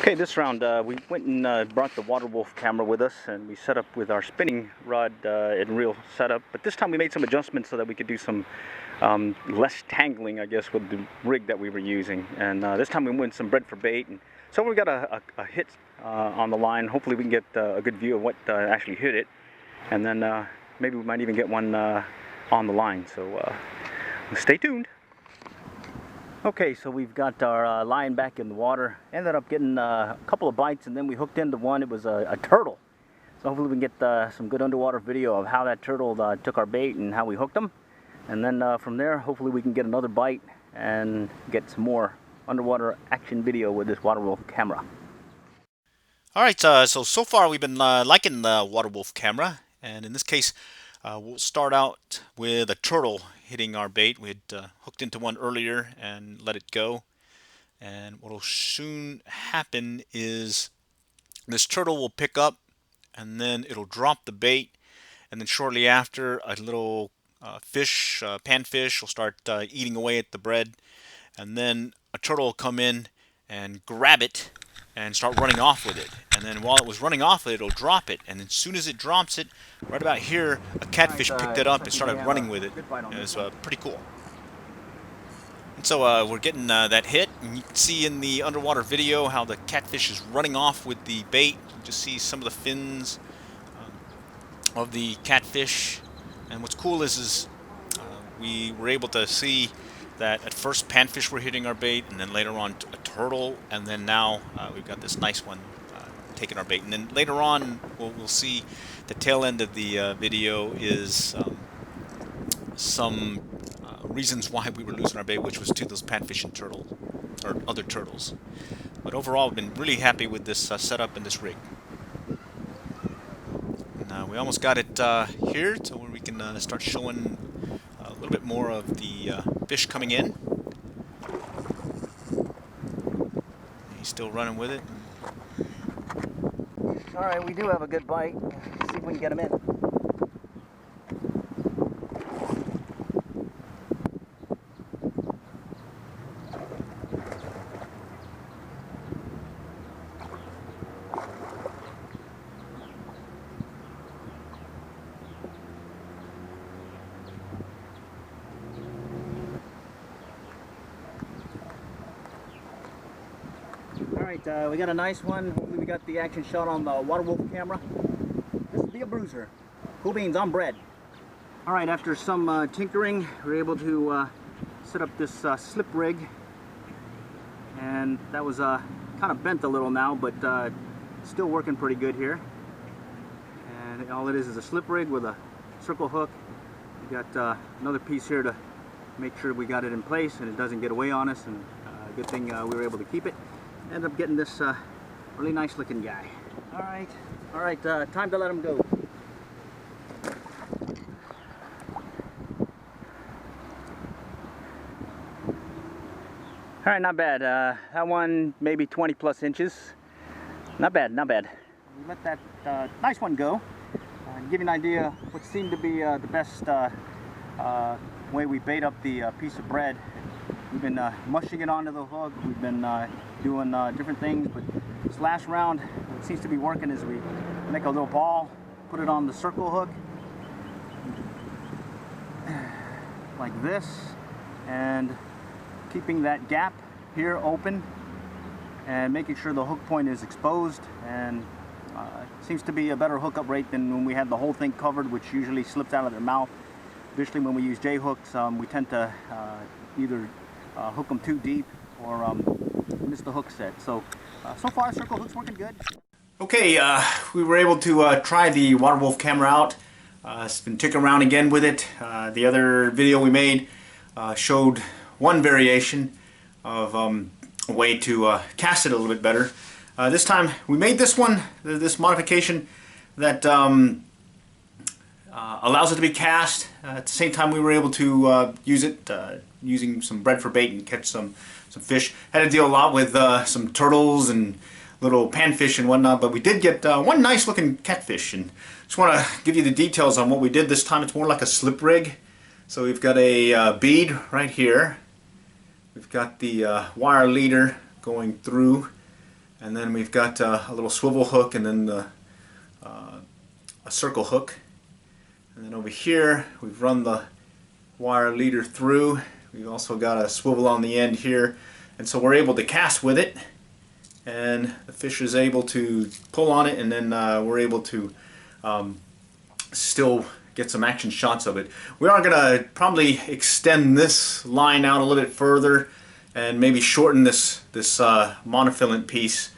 Okay, this round we went and brought the Water Wolf camera with us, and we set up with our spinning rod and reel setup. But this time we made some adjustments so that we could do some less tangling, I guess, with the rig that we were using. And this time we went some bread for bait, and so we got a hit on the line. Hopefully we can get a good view of what actually hit it, and then maybe we might even get one on the line. So stay tuned. Okay, so we've got our line back in the water. Ended up getting a couple of bites, and then we hooked into one. It was a turtle. So hopefully we can get some good underwater video of how that turtle took our bait and how we hooked them. And then from there, hopefully we can get another bite and get some more underwater action video with this Water Wolf camera. Alright, so far we've been liking the Water Wolf camera, and in this case we'll start out with a turtle hitting our bait. We had hooked into one earlier and let it go, and what will soon happen is this turtle will pick up and then it'll drop the bait, and then shortly after a little fish, panfish, will start eating away at the bread, and then a turtle will come in and grab it and start running off with it. And then while it was running off with it, it'll drop it. And as soon as it drops it, right about here, a catfish picked it up and started running with it. It was pretty cool. And so we're getting that hit. And you can see in the underwater video how the catfish is running off with the bait. You just see some of the fins of the catfish. And what's cool is we were able to see that at first panfish were hitting our bait, and then later on a turtle, and then now we've got this nice one taking our bait. And then later on we'll see the tail end of the video is some reasons why we were losing our bait, which was to those panfish and turtle, or other turtles. But overall, I've been really happy with this setup and this rig. And, we almost got it here to where we can start showing a little bit more of the fish coming in. He's still running with it. Alright, we do have a good bite. Let's see if we can get him in. Alright, we got a nice one. Hopefully we got the action shot on the Water Wolf camera. This will be a bruiser. Cool beans on bread. Alright, after some tinkering, we were able to set up this slip rig. And that was kind of bent a little now, but still working pretty good here. And all it is a slip rig with a circle hook. We got another piece here to make sure we got it in place and it doesn't get away on us. And good thing we were able to keep it. Ended up getting this really nice looking guy. Alright, time to let him go. Alright, not bad. That one maybe 20 plus inches. Not bad, not bad. We let that nice one go. Give you an idea what seemed to be the best way we bait up the piece of bread. We've been mushing it onto the hook. We've been doing different things, but this last round, what seems to be working is we make a little ball, put it on the circle hook, like this, and keeping that gap here open, and making sure the hook point is exposed, and seems to be a better hookup rate than when we had the whole thing covered, which usually slips out of their mouth. Additionally, when we use J hooks, we tend to either hook them too deep or miss the hook set. So far circle hook's working good. Okay, we were able to try the Water Wolf camera out. It's been ticking around again with it. The other video we made showed one variation of a way to cast it a little bit better. This time we made this one, this modification that allows it to be cast. At the same time we were able to use it using some bread for bait and catch some fish. Had to deal a lot with some turtles and little panfish and whatnot, but we did get one nice looking catfish, and just want to give you the details on what we did this time. It's more like a slip rig. So we've got a bead right here. We've got the wire leader going through and then we've got a little swivel hook, and then a circle hook. And then over here we've run the wire leader through. We've also got a swivel on the end here, and so we're able to cast with it, and the fish is able to pull on it, and then we're able to still get some action shots of it. We are going to probably extend this line out a little bit further and maybe shorten this monofilament piece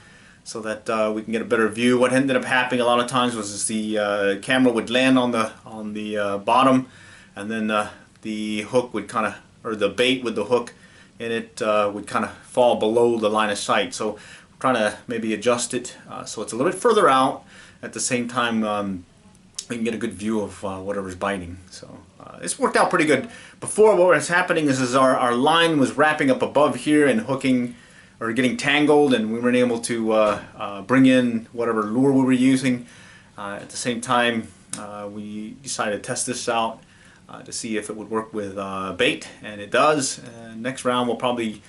so that we can get a better view. What ended up happening a lot of times was the camera would land on the bottom, and then the hook would kind of, or the bait with the hook in it would kind of fall below the line of sight. So we're trying to maybe adjust it so it's a little bit further out. At the same time, we can get a good view of whatever's biting. So it's worked out pretty good. Before, what was happening is our line was wrapping up above here and hooking or getting tangled, and we weren't able to bring in whatever lure we were using. At the same time, we decided to test this out to see if it would work with bait, and it does. Next round we'll probably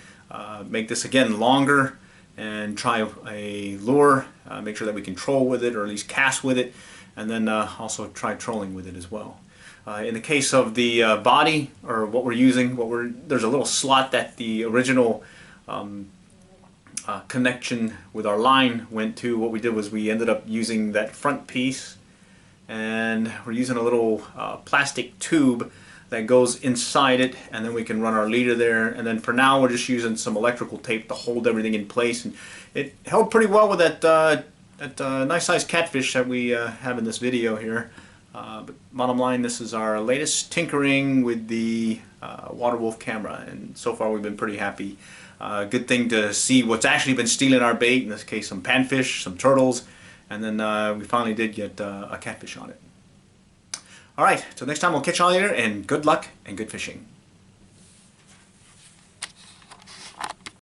make this again longer and try a lure, make sure that we can troll with it or at least cast with it, and then also try trolling with it as well. In the case of the body, or what we're using, there's a little slot that the original connection with our line went to. What we did was we ended up using that front piece, and we're using a little plastic tube that goes inside it, and then we can run our leader there. And then for now we're just using some electrical tape to hold everything in place, and it held pretty well with that nice sized catfish that we have in this video here. But bottom line, this is our latest tinkering with the Water Wolf camera, and so far we've been pretty happy. Good thing to see what's actually been stealing our bait, in this case some panfish, some turtles, and then we finally did get a catfish on it. Alright, till next time, we'll catch you all later, and good luck and good fishing.